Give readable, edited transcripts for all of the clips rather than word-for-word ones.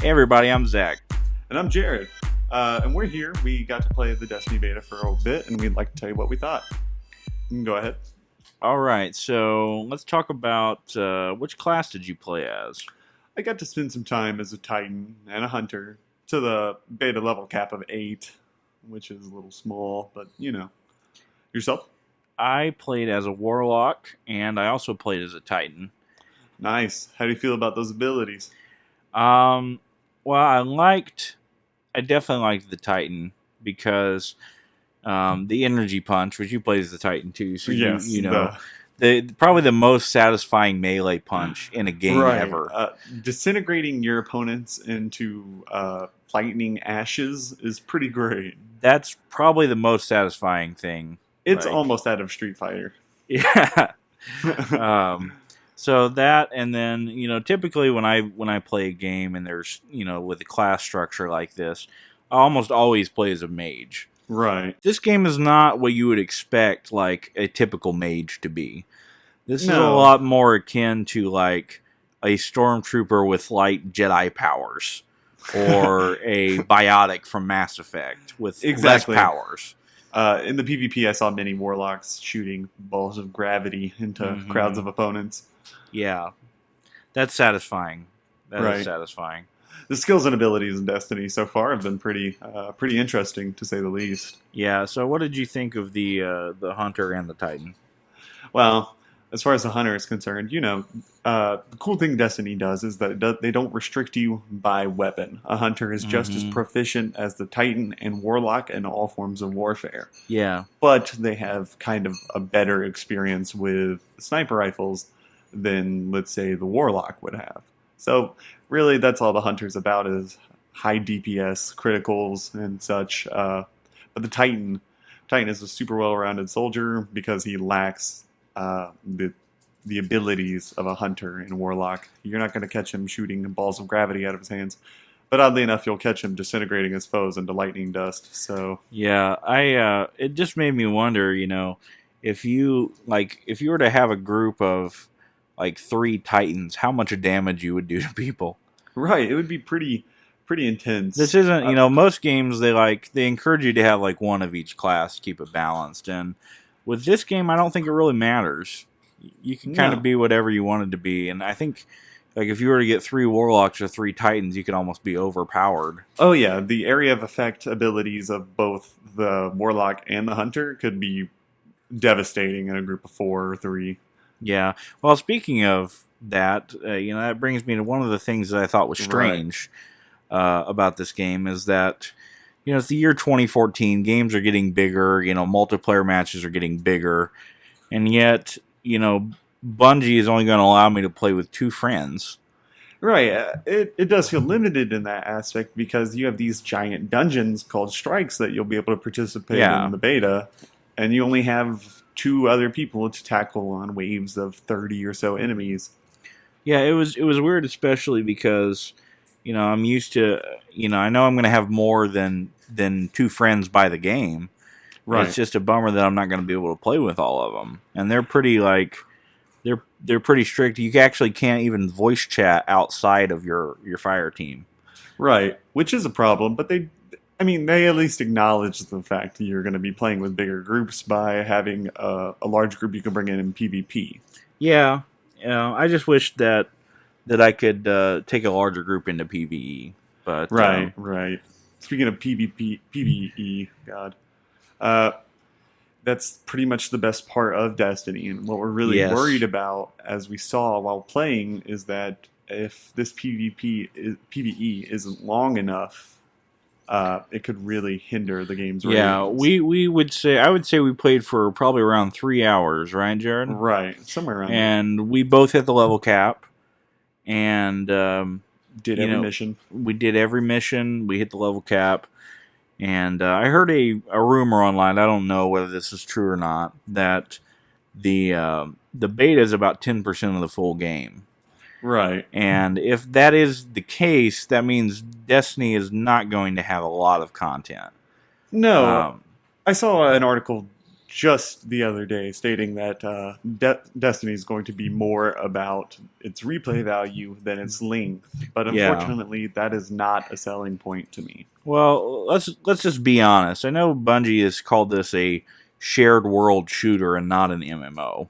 Hey everybody, I'm Zach. And I'm Jared. And we're here. We got to play the Destiny beta for a bit, and we'd like to tell you what we thought. You can go ahead. Alright, so let's talk about which class did you play as? I got to spend some time as a Titan and a Hunter to the beta level cap of 8, which is a little small, but you know. Yourself? I played as a Warlock, and I also played as a Titan. Nice. How do you feel about those abilities? Um, well, I definitely liked the Titan because the energy punch, which you played as the Titan too, so Yes, you know probably the most satisfying melee punch in a game right. ever. Disintegrating your opponents into lightning ashes is pretty great. That's probably the most satisfying thing. It's almost out of Street Fighter. Yeah. So that, and then typically when I play a game and there's with a class structure like this, I almost always play as a mage. Right. This game is not what you would expect like a typical mage to be. This is a No. lot more akin to like a stormtrooper with light Jedi powers, or a biotic from Mass Effect with Exactly. less powers. In the PvP, I saw many warlocks shooting balls of gravity into crowds of opponents. Yeah, that's satisfying. That is satisfying. The skills and abilities in Destiny so far have been pretty interesting, to say the least. Yeah. So, what did you think of the Hunter and the Titan? Well, as far as the Hunter is concerned, the cool thing Destiny does is that they don't restrict you by weapon. A Hunter is just as proficient as the Titan and Warlock in all forms of warfare. Yeah. But they have kind of a better experience with sniper rifles than, let's say, the Warlock would have. So, really, that's all the Hunter's about is high DPS, criticals, and such. But the Titan is a super well-rounded soldier because he lacks the abilities of a Hunter and Warlock. You're not going to catch him shooting balls of gravity out of his hands. But oddly enough, you'll catch him disintegrating his foes into lightning dust. So yeah, it just made me wonder, if you were to have a group of like 3 Titans, how much damage you would do to people. Right, it would be pretty intense. This isn't, most games they encourage you to have like one of each class to keep it balanced, and with this game I don't think it really matters. You can kind of be whatever you wanted to be, and I think like if you were to get 3 Warlocks or 3 Titans, you could almost be overpowered. Oh yeah, the area of effect abilities of both the Warlock and the Hunter could be devastating in a group of 4 or 3. Yeah. Well, speaking of that, that brings me to one of the things that I thought was strange about this game is that, it's the year 2014. Games are getting bigger. Multiplayer matches are getting bigger, and yet, Bungie is only going to allow me to play with 2 friends. Right. It does feel limited in that aspect because you have these giant dungeons called strikes that you'll be able to participate in the beta, and you only have 2 other people to tackle on waves of 30 or so enemies. Yeah, it was weird, especially because, I'm used to, I know I'm going to have more than 2 friends by the game. Right. It's just a bummer that I'm not going to be able to play with all of them, and they're pretty they're pretty strict. You actually can't even voice chat outside of your fire team. Right, which is a problem, but they at least acknowledge the fact that you're going to be playing with bigger groups by having a large group you can bring in PvP. Yeah, I just wish that I could take a larger group into PvE. But right. Speaking of PvE, God, that's pretty much the best part of Destiny. And what we're really worried about, as we saw while playing, is that if this PvE isn't long enough, it could really hinder the game's ratings. Yeah, I would say we played for probably around 3 hours, right, Jared? Right, somewhere around and there. We both hit the level cap, and did every mission. We did every mission. We hit the level cap, and I heard a rumor online. I don't know whether this is true or not. That the beta is about 10% of the full game. Right. And if that is the case, that means Destiny is not going to have a lot of content. No. I saw an article just the other day stating that Destiny is going to be more about its replay value than its length. But unfortunately, that is not a selling point to me. Well, let's just be honest. I know Bungie has called this a shared world shooter and not an MMO.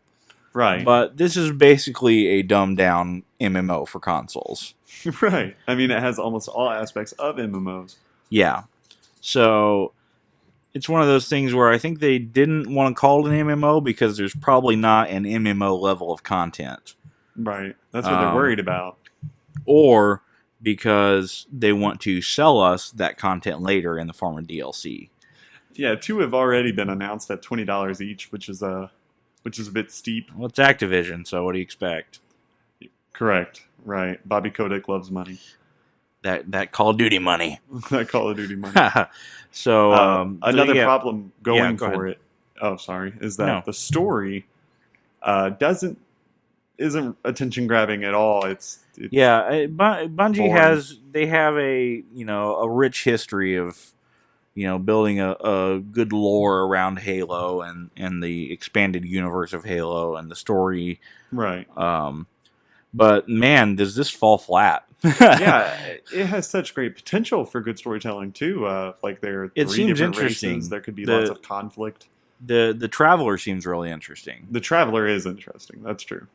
Right. But this is basically a dumbed down MMO for consoles. Right. I mean, it has almost all aspects of MMOs. Yeah. So it's one of those things where I think they didn't want to call it an MMO because there's probably not an MMO level of content. Right. That's what they're worried about. Or because they want to sell us that content later in the form of DLC. Yeah, 2 have already been announced at $20 each, which is a bit steep. Well, it's Activision, so what do you expect? Correct. Right. Bobby Kotick loves money. That Call of Duty money. That Call of Duty money. So another problem going go for ahead. it. Oh, sorry. Is that the story isn't attention grabbing at all. Bungie boring. have a rich history of building a good lore around Halo and the expanded universe of Halo and the story. Right. But man, does this fall flat? Yeah, it has such great potential for good storytelling too. Like there are 3 different races. There could be lots of conflict. The Traveler seems really interesting. The Traveler is interesting. That's true.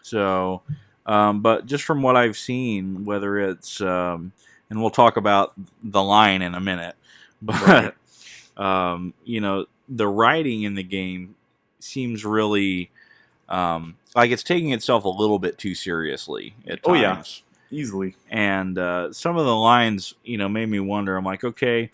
So, but just from what I've seen, whether it's and we'll talk about the line in a minute, but right. The writing in the game seems really like it's taking itself a little bit too seriously at times. Oh yeah, easily. And some of the lines, made me wonder. I'm like, okay,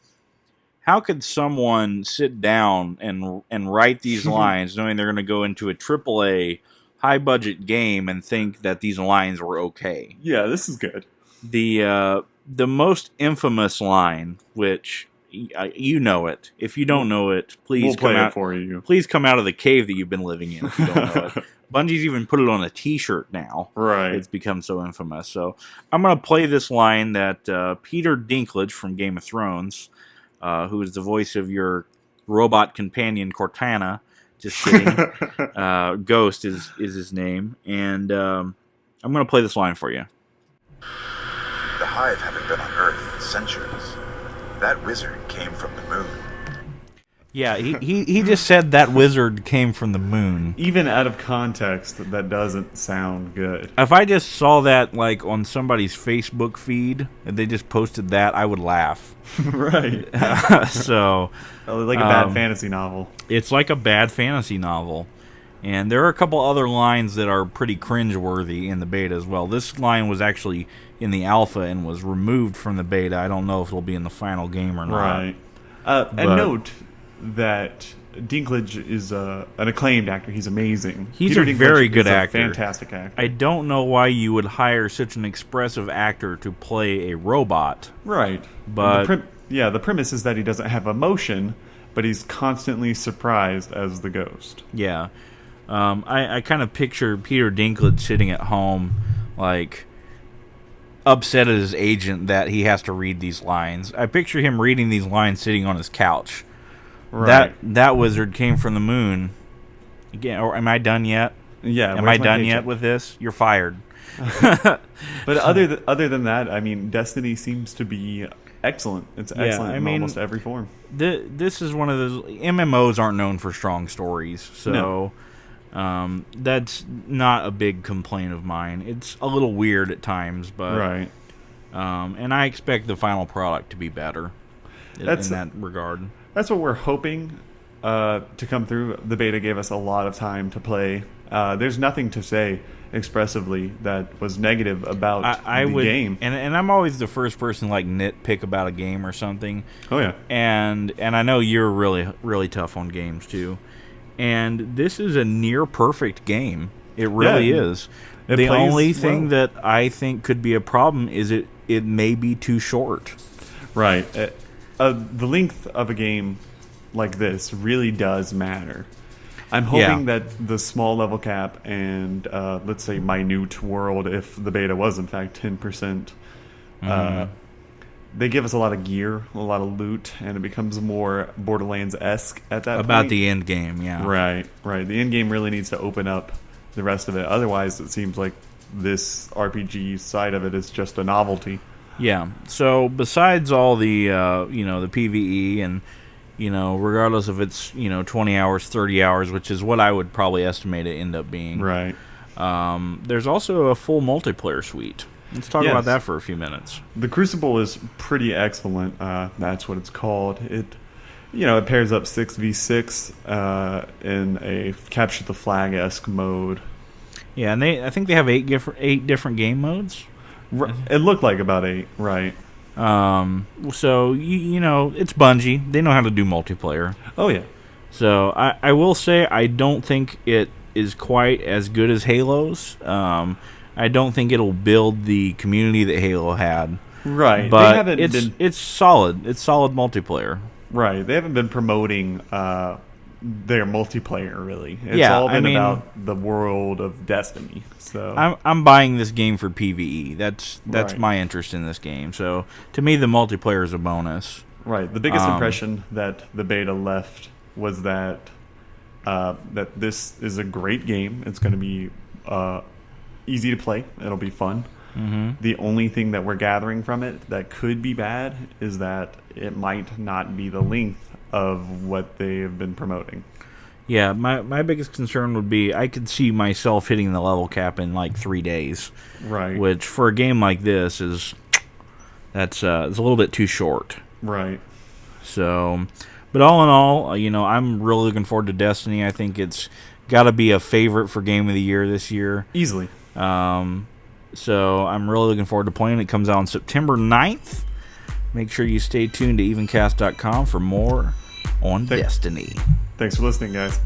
how could someone sit down and write these lines knowing they're going to go into a AAA high budget game and think that these lines were okay? Yeah, this is good. The most infamous line, which you know it. If you don't know it, please we'll come play out it for you. Please come out of the cave that you've been living in. If you don't know it. Bungie's even put it on a T-shirt now. Right. It's become so infamous. So I'm going to play this line that Peter Dinklage from Game of Thrones, who is the voice of your robot companion Cortana. Just kidding. Ghost is his name, and I'm going to play this line for you. The Hive haven't been on Earth in centuries. That wizard came from the moon. Yeah, he just said that wizard came from the moon. Even out of context, that doesn't sound good. If I just saw that like on somebody's Facebook feed and they just posted that, I would laugh. Right. So, like a bad fantasy novel. It's like a bad fantasy novel. And there are a couple other lines that are pretty cringeworthy in the beta as well. This line was actually in the alpha and was removed from the beta. I don't know if it'll be in the final game or not. Right. And note that Dinklage is an acclaimed actor. He's amazing. He's a very good actor. Fantastic actor. I don't know why you would hire such an expressive actor to play a robot. Right. But the premise is that he doesn't have emotion, but he's constantly surprised as the ghost. Yeah. I kind of picture Peter Dinklage sitting at home, like, upset at his agent that he has to read these lines. I picture him reading these lines sitting on his couch. Right. That wizard came from the moon. Again, or am I done yet? Yeah. Am I done yet with this? You're fired. But other than that, I mean, Destiny seems to be excellent. It's excellent in almost every form. This is one of those MMOs aren't known for strong stories, so that's not a big complaint of mine. It's a little weird at times, but right. And I expect the final product to be better in that regard. That's what we're hoping to come through. The beta gave us a lot of time to play. There's nothing to say expressively that was negative about the game. And I'm always the first person to like nitpick about a game or something. Oh yeah. And I know you're really, really tough on games too. And this is a near perfect game. It really is. The only thing that I think could be a problem is it may be too short. Right. The length of a game like this really does matter. I'm hoping that the small level cap and let's say minute world, if the beta was in fact 10%, they give us a lot of gear, a lot of loot, and it becomes more Borderlands-esque at that point. About the end game, yeah. Right. The end game really needs to open up the rest of it. Otherwise, it seems like this RPG side of it is just a novelty. Yeah. So besides all the the PvE and regardless if it's 20 hours, 30 hours, which is what I would probably estimate it end up being. Right. There's also a full multiplayer suite. Let's talk about that for a few minutes. The Crucible is pretty excellent. That's what it's called. It pairs up 6v6 in a capture the flag-esque mode. Yeah, and I think they have 8 different game modes. It looked like about 8, right? So it's Bungie. They know how to do multiplayer. Oh yeah. So I will say I don't think it is quite as good as Halo's. I don't think it'll build the community that Halo had. Right. But it's solid. It's solid multiplayer. Right. They haven't been promoting their multiplayer really. It's all been about the world of Destiny. So I'm buying this game for PvE. That's right. my interest in this game. So to me, the multiplayer is a bonus. Right. The biggest impression that the beta left was that that this is a great game. It's going to be easy to play. It'll be fun. Mm-hmm. The only thing that we're gathering from it that could be bad is that it might not be the length of what they have been promoting. Yeah, my biggest concern would be I could see myself hitting the level cap in like 3 days. Right. Which for a game like this it's a little bit too short. Right. So, but all in all, I'm really looking forward to Destiny. I think it's got to be a favorite for Game of the Year this year. Easily. So I'm really looking forward to playing it. It comes out on September 9th. Make sure you stay tuned to evencast.com for more on Destiny. Thanks for listening, guys.